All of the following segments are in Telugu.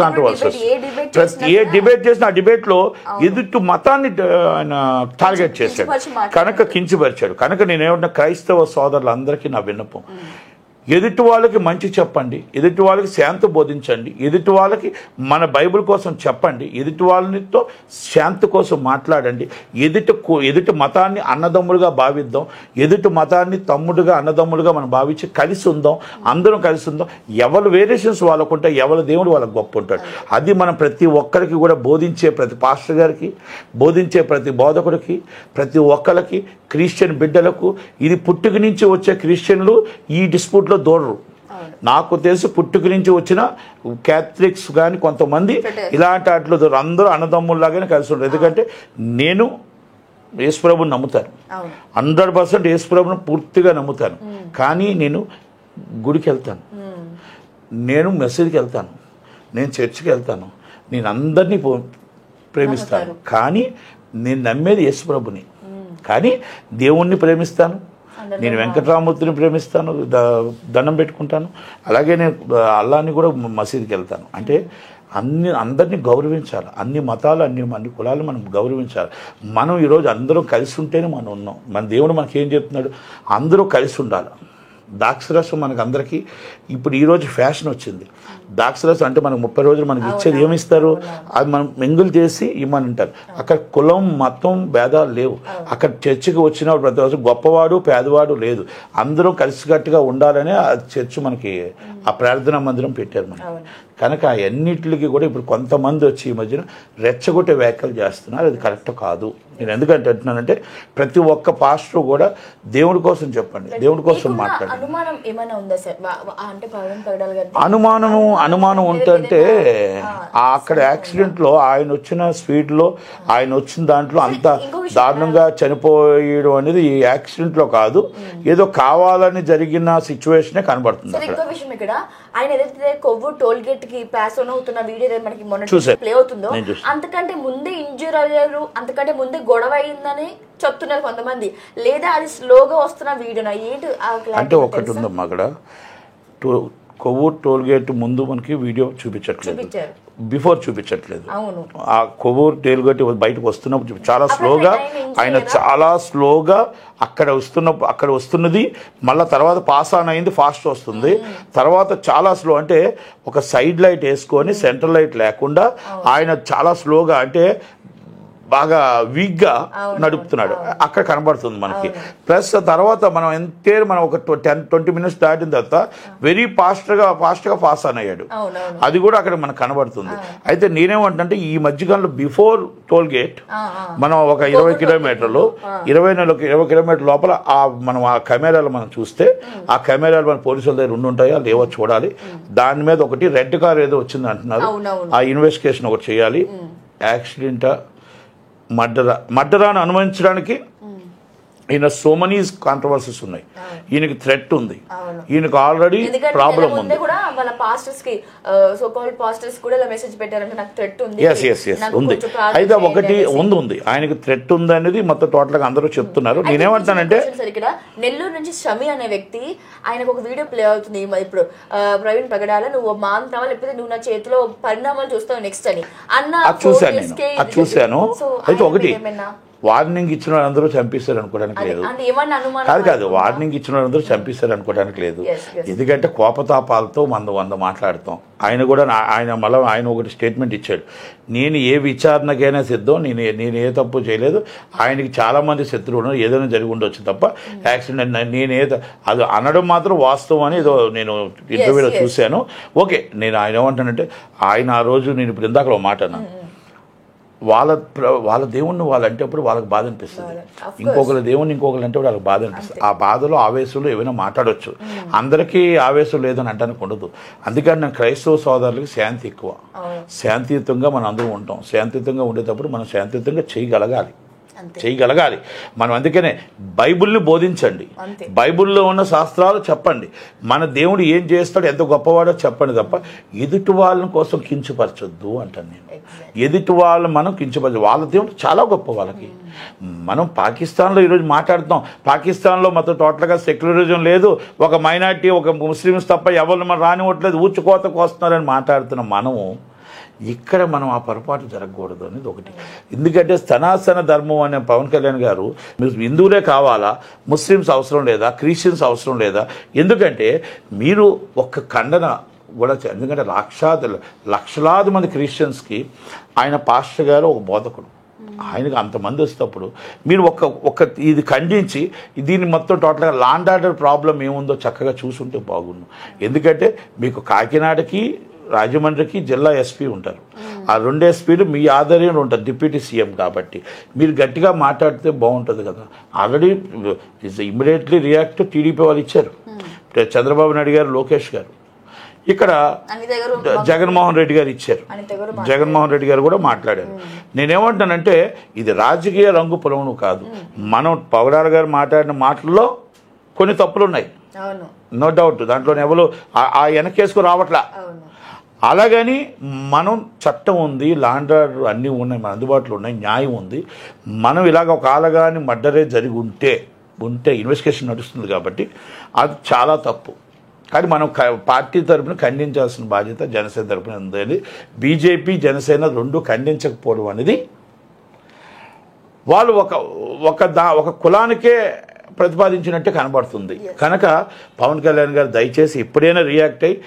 కాంట్రవర్సీస్ ఏ డిబేట్ చేసినా ఆ డిబేట్లో ఎదుటి మతాన్ని ఆయన టార్గెట్ చేశాడు, కనుక కించపరిచాడు. కనుక నేనేమన్నా క్రైస్తవ సోదరులందరికీ నా విన్నపం, ఎదుటి వాళ్ళకి మంచి చెప్పండి, ఎదుటి వాళ్ళకి శాంతి బోధించండి, ఎదుటి వాళ్ళకి మన బైబిల్ కోసం చెప్పండి, ఎదుటి వాళ్ళతో శాంతి కోసం మాట్లాడండి. ఎదుటి మతాన్ని అన్నదమ్ములుగా భావిద్దాం, ఎదుటి మతాన్ని తమ్ముడుగా అన్నదమ్ములుగా మనం భావించి కలిసి ఉందాం, అందరం కలిసి ఉందాం. ఎవరు వేరియేషన్స్ వాళ్ళకుంటే ఎవరి దేవుడు వాళ్ళకి గొప్ప ఉంటాడు. అది మనం ప్రతి ఒక్కరికి కూడా బోధించే ప్రతి పాస్టర్ గారికి, బోధించే ప్రతి బోధకుడికి, ప్రతి ఒక్కరికి, క్రిస్టియన్ బిడ్డలకు. ఇది పుట్టుక నుంచి వచ్చే క్రిస్టియన్లు ఈ డిస్ప్యూట్లో దూరరు. నాకు తెలిసి పుట్టుక నుంచి వచ్చిన క్యాథలిక్స్ కానీ కొంతమంది ఇలాంటి వాటిలో దూరం, అందరూ అన్నదమ్ముల్లాగానే కలిసి ఉంటారు. ఎందుకంటే నేను యేసుప్రభుని నమ్ముతాను, 100% యేసుప్రభుని పూర్తిగా నమ్ముతాను. కానీ నేను గుడికి వెళ్తాను, నేను మసీదుకి వెళ్తాను, నేను చర్చికి వెళ్తాను, నేను అందరినీ ప్రేమిస్తాను. కానీ నేను నమ్మేది యేసుప్రభుని. కానీ దేవుణ్ణి ప్రేమిస్తాను, నేను వెంకటరామూర్తిని ప్రేమిస్తాను, దండం పెట్టుకుంటాను. అలాగే నేను అల్లాని కూడా మసీదుకి వెళ్తాను. అంటే అందరినీ గౌరవించాలి, అన్ని మతాలు అన్ని కులాలు మనం గౌరవించాలి. మనం ఈరోజు అందరం కలిసి ఉంటేనే మనం ఉన్నాం. మన దేవుడు మనకి ఏం చెప్తున్నాడు, అందరూ కలిసి ఉండాలి. ద్రాక్షరసం మనకు అందరికీ ఇప్పుడు ఈరోజు ఫ్యాషన్ వచ్చింది. ద్రాక్షరసం అంటే మనకు 30 రోజులు మనకి ఇచ్చేది ఏమిస్తారు, అది మనం మెంగులు చేసి ఇమ్మని అంటారు. అక్కడ కులం మతం భేదాలు లేవు. అక్కడ చర్చికి వచ్చినప్పుడు ప్రతి రోజు గొప్పవాడు పేదవాడు లేదు, అందరూ కలిసికట్టుగా ఉండాలనే ఆ చర్చ్ మనకి ఆ ప్రార్థనా మందిరం పెట్టారు మనం. కనుక అన్నిటికి కూడా ఇప్పుడు కొంతమంది వచ్చి ఈ మధ్యన రెచ్చగొట్టే వ్యాఖ్యలు చేస్తున్నారు. అది కరెక్ట్ కాదు. నేను ఎందుకంటే అంటున్నానంటే ప్రతి ఒక్క పాస్టర్ కూడా దేవుడి కోసం చెప్పండి, దేవుడి కోసం మాట్లాడండి. అనుమానం ఉంటే అక్కడ యాక్సిడెంట్లో ఆయన వచ్చిన స్పీడ్లో ఆయన వచ్చిన దాంట్లో అంత దారుణంగా చనిపోయడం అనేది ఈ యాక్సిడెంట్లో కాదు, ఏదో కావాలని జరిగిన సిచ్యువేషనే కనబడుతుంది అక్కడ. ఆయన ఏదైతే కొవ్వూరు టోల్ గేట్ కి పాస్ ఆన్ అవుతున్న వీడియో మనకి మొన్న ప్లే అవుతుందో అంతకంటే ముందే ఇంజూర్ అయ్యారు, అంతకంటే ముందే గొడవ అయిందని చెప్తున్నారు కొంతమంది. లేదా అది స్లోగా వస్తున్న వీడియోనా ఏంటి అంటే ఒకటి ఉందమ్మా, అక్కడ కొవ్వూరు టోల్ గేట్ ముందు మనకి వీడియో చూపించట్లేదు, బిఫోర్ చూపించట్లేదు. ఆ కొవ్వూరు టోల్ గేట్ బయటకు వస్తున్నప్పుడు చాలా స్లోగా, ఆయన చాలా స్లోగా అక్కడ వస్తున్నది, మళ్ళీ తర్వాత పాస్ ఆన్ అయింది, ఫాస్ట్ వస్తుంది. తర్వాత చాలా స్లో, అంటే ఒక సైడ్ లైట్ వేసుకొని సెంట్రల్ లైట్ లేకుండా ఆయన చాలా స్లోగా, అంటే బాగా వీక్గా నడుపుతున్నాడు. అక్కడ కనబడుతుంది మనకి. ప్లస్ తర్వాత మనం ఒక 10-20 మినిట్స్ దాటిన తర్వాత వెరీ ఫాస్ట్గా పాస్ ఆన్ అయ్యాడు. అది కూడా అక్కడ మనకు కనబడుతుంది. అయితే నేనేమంటే ఈ మధ్యకాలంలో బిఫోర్ టోల్ గేట్ మనం ఒక 20 కిలోమీటర్లు 20 కిలోమీటర్ల లోపల మనం ఆ కెమెరాలు మనం చూస్తే ఆ కెమెరాలు మన పోలీసుల దగ్గర ఉంటాయా లేవో చూడాలి. దాని మీద ఒకటి రెడ్ కార్ ఏదో వచ్చింది అంటున్నారు, ఆ ఇన్వెస్టిగేషన్ ఒకటి చేయాలి. యాక్సిడెంటా మర్డరాన్ని అనుమానించడానికి ఈయన సో మెనీ కాంట్రవర్సీస్ ఉన్నాయి. ఈయనకి థ్రెట్ ఉంది, ఈయనకు ఆల్రెడీ ప్రాబ్లం ఉంది. ఉంది. అయితే ఒకటి ఉంది, ఆయనకి థ్రెట్ ఉంది అనేది మొత్తం టోటల్ గా అందరూ చెప్తున్నారు. నేనేమంటానంటే నెల్లూరు నుంచి షమి అనే వ్యక్తి, ఆయనకు ఒక వీడియో ప్లే అవుతుంది ఇప్పుడు, ప్రవీణ్ పగడాల నువ్వు మాంతావా లేకపోతే నువ్వు నా చేతిలో పరిణామాలు చూస్తావు నెక్స్ట్ అని అన్న చూశాను. అయితే ఒకటి వార్నింగ్ ఇచ్చిన వాళ్ళందరూ చంపిస్తారు అనుకోవడానికి లేదు. కాదు వార్నింగ్ ఇచ్చిన వాళ్ళందరూ చంపిస్తారు అనుకోవడానికి లేదు. ఎందుకంటే కోపతాపాలతో వంద మాట్లాడతాం. ఆయన ఒకటి స్టేట్మెంట్ ఇచ్చాడు, నేను ఏ విచారణకైనా సిద్ధం, నేను ఏ తప్పు చేయలేదు, ఆయనకి చాలా మంది శత్రువులు ఏదైనా జరిగి ఉండొచ్చు తప్ప యాక్సిడెంట్ అది అనడం మాత్రం వాస్తవం అని ఏదో నేను ఇంటర్వ్యూలో చూశాను. ఓకే, నేను ఆయన ఏమంటానంటే ఆయన ఆ రోజు నేను ఇప్పుడు ఇందాక మాట అన్నాను, వాళ్ళ దేవుణ్ణి వాళ్ళు అంటే అప్పుడు వాళ్ళకి బాధ అనిపిస్తుంది, ఇంకొకరి దేవుణ్ణి ఇంకొకరు అంటే వాళ్ళకి బాధ అనిపిస్తుంది. ఆ బాధలో ఆవేశంలో ఏమైనా మాట్లాడవచ్చు, అందరికీ ఆవేశం లేదని అంటానికి ఉండదు. అందుకని నేను క్రైస్తవ సోదరులకి శాంతి ఎక్కువ, శాంతియుతంగా మనం అందరూ ఉంటాం. శాంతియుతంగా ఉండేటప్పుడు మనం శాంతియుతంగా చేయగలగాలి. మనం అందుకనే బైబిల్ని బోధించండి, బైబిల్లో ఉన్న శాస్త్రాలు చెప్పండి, మన దేవుడు ఏం చేస్తాడు ఎంత గొప్పవాడో చెప్పండి తప్ప ఎదుటి వాళ్ళ కోసం కించపరచొద్దు అంటాను నేను. ఎదుటి వాళ్ళు మనం కించపరచు, వాళ్ళ దేవుడు చాలా గొప్ప వాళ్ళకి. మనం పాకిస్తాన్లో ఈరోజు మాట్లాడుతాం, పాకిస్తాన్లో మొత్తం టోటల్గా సెక్యులరిజం లేదు, ఒక మైనార్టీ ఒక ముస్లిమ్స్ తప్ప ఎవరిని మనం రానివ్వట్లేదు, ఊచుకోతకు వస్తున్నారని మాట్లాడుతున్నాం. మనము ఇక్కడ మనం ఆ పొరపాటు జరగకూడదు అనేది ఒకటి. ఎందుకంటే సనాతన ధర్మం అనే పవన్ కళ్యాణ్ గారు మీరు హిందువులే కావాలా, ముస్లిమ్స్ అవసరం లేదా, క్రిస్టియన్స్ అవసరం లేదా, ఎందుకంటే మీరు ఒక్క ఖండన కూడా ఎందుకంటే లక్షలాది మంది క్రిస్టియన్స్కి ఆయన పాస్టర్ గారు ఒక బోధకుడు, ఆయనకు అంతమంది వస్తేప్పుడు మీరు ఒక ఇది ఖండించి దీన్ని మొత్తం టోటల్గా లాండ్ ఆర్డర్ ప్రాబ్లం ఏముందో చక్కగా చూసుంటే బాగుండు. ఎందుకంటే మీకు కాకినాడకి రాజమండ్రికి జిల్లా ఎస్పీ ఉంటారు, ఆ 2 ఎస్పీలు మీ ఆధ్వర్యంలో ఉంటారు డిప్యూటీ సీఎం కాబట్టి మీరు గట్టిగా మాట్లాడితే బాగుంటుంది కదా. ఆల్రెడీ ఇమ్మీడియట్లీ రియాక్ట్ టీడీపీ వాళ్ళు ఇచ్చారు, చంద్రబాబు నాయుడు గారు, లోకేష్ గారు, ఇక్కడ జగన్మోహన్ రెడ్డి గారు ఇచ్చారు, జగన్మోహన్ రెడ్డి గారు కూడా మాట్లాడారు. నేనేమంటానంటే ఇది రాజకీయ రంగు పొలమును కాదు, మనం పవరాల గారు మాట్లాడిన మాటల్లో కొన్ని తప్పులు ఉన్నాయి, నో డౌట్, దాంట్లో ఎవరు ఆ వెనకేసుకు రావట్లా. అలాగని మనం చట్టం ఉంది, లాండ్ ఆర్డర్ అన్నీ ఉన్నాయి, మన అందుబాటులో ఉన్నాయి, న్యాయం ఉంది. మనం ఇలాగ ఒక ఆలగాని మర్డరే జరిగి ఉంటే ఇన్వెస్టిగేషన్ నడుస్తుంది కాబట్టి అది చాలా తప్పు. కానీ మనం పార్టీ తరఫున ఖండించాల్సిన బాధ్యత జనసేన తరఫున ఉంది. బీజేపీ జనసేన 2 ఖండించకపోవడం అనేది వాళ్ళు ఒక కులానికే ప్రతిపాదించినట్టే కనబడుతుంది. కనుక పవన్ కళ్యాణ్ గారు దయచేసి ఎప్పుడైనా రియాక్ట్ అయ్యి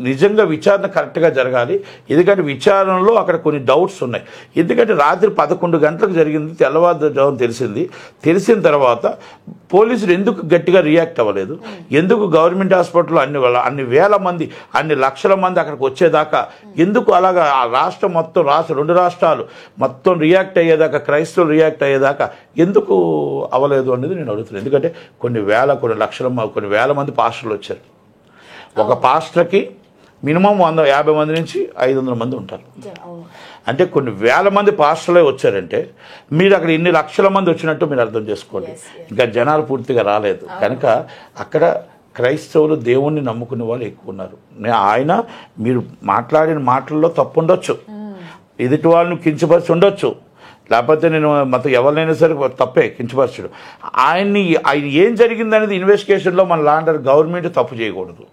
నిజంగా విచారణ కరెక్ట్గా జరగాలి. ఎందుకంటే విచారణలో అక్కడ కొన్ని డౌట్స్ ఉన్నాయి. ఎందుకంటే రాత్రి 11 గంటలకు జరిగింది, తెల్లవారుజామున తెలిసిన తర్వాత పోలీసులు ఎందుకు గట్టిగా రియాక్ట్ అవ్వలేదు, ఎందుకు గవర్నమెంట్ హాస్పిటల్లో అన్ని వేల మంది, అన్ని లక్షల మంది అక్కడికి వచ్చేదాకా ఎందుకు అలాగా ఆ రాష్ట్రం మొత్తం 2 రాష్ట్రాలు మొత్తం రియాక్ట్ అయ్యేదాకా, క్రైస్తవులు రియాక్ట్ అయ్యేదాకా ఎందుకు అవ్వలేదు అనేది నేను అడుగుతున్నాను. ఎందుకంటే కొన్ని వేల మంది పాస్టర్లు వచ్చారు. ఒక పాస్టర్కి మినిమం 150 మంది నుంచి 500 మంది ఉంటారు. అంటే కొన్ని వేల మంది పాస్టర్లే వచ్చారంటే మీరు అక్కడ ఇన్ని లక్షల మంది వచ్చినట్టు మీరు అర్థం చేసుకోండి. ఇంకా జనాలు పూర్తిగా రాలేదు. కనుక అక్కడ క్రైస్తవులు దేవుణ్ణి నమ్ముకునే వాళ్ళు ఎక్కువ ఉన్నారు. ఆయన మీరు మాట్లాడిన మాటల్లో తప్పు ఉండొచ్చు, ఎదుటి వాళ్ళని కించపరిచి ఉండొచ్చు, లేకపోతే నేను మొత్తం ఎవరినైనా సరే తప్పే కించపరచడం. ఆయన ఏం జరిగిందనేది ఇన్వెస్టిగేషన్లో మన లాండర్ గవర్నమెంట్ తప్పు చేయకూడదు.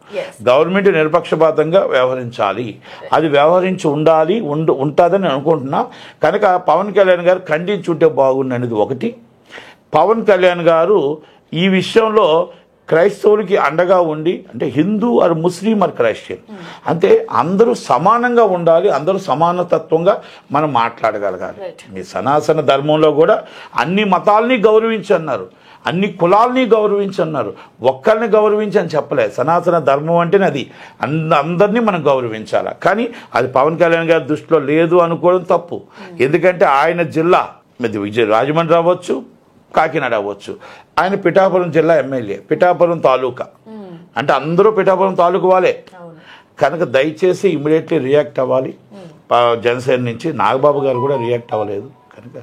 గవర్నమెంట్ నిరపక్షపాతంగా వ్యవహరించాలి, అది వ్యవహరించి ఉంటుందని అనుకుంటున్నా. కనుక పవన్ కళ్యాణ్ గారు ఖండించుంటే బాగుంది అనేది ఒకటి. పవన్ కళ్యాణ్ గారు ఈ విషయంలో క్రైస్తవులకి అండగా ఉండి, అంటే Hindu are Muslim are Christian, అంటే అందరూ సమానంగా ఉండాలి, అందరూ సమానతత్వంగా మనం మాట్లాడగలగాలి. మీ సనాతన ధర్మంలో కూడా అన్ని మతాలని గౌరవించి అన్నారు, అన్ని కులాలని గౌరవించి అన్నారు, ఒక్కరిని గౌరవించి అని చెప్పలేదు. సనాతన ధర్మం అంటేనే అది అందరినీ మనం గౌరవించాలి. కానీ అది పవన్ కళ్యాణ్ గారి దృష్టిలో లేదు అనుకోవడం తప్పు. ఎందుకంటే ఆయన జిల్లా రాజమండ్రి అవ్వచ్చు, కాకినాడ అవ్వచ్చు, ఆయన పిఠాపురం జిల్లా ఎమ్మెల్యే, పిఠాపురం తాలూకా, అంటే అందరూ పిఠాపురం తాలూకు వాళ్ళే. కనుక దయచేసి ఇమీడియట్లీ రియాక్ట్ అవ్వాలి. జనసేన నుంచి నాగబాబు గారు కూడా రియాక్ట్ అవ్వలేదు. కనుక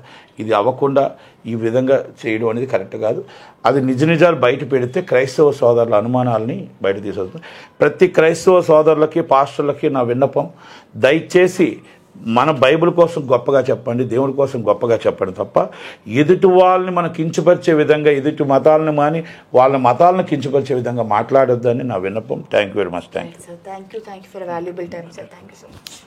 ఇది అవ్వకుండా ఈ విధంగా చేయడం అనేది కరెక్ట్ కాదు. అది నిజాలు బయట పెడితే క్రైస్తవ సోదరుల అనుమానాలని బయట తీసుకొస్తుంది. ప్రతి క్రైస్తవ సోదరులకి, పాస్టర్లకి నా విన్నపం, దయచేసి మన బైబిల్ కోసం గొప్పగా చెప్పండి, దేవుడి కోసం గొప్పగా చెప్పండి తప్ప ఎదుటి వాళ్ళని మనం కించపరిచే విధంగా, ఎదుటి మతాలను మాని వాళ్ళ మతాలను కించపరిచే విధంగా మాట్లాడొద్దని నా విన్నపం. Thank you very much. Thank you for valuable time sir. Thank you so much.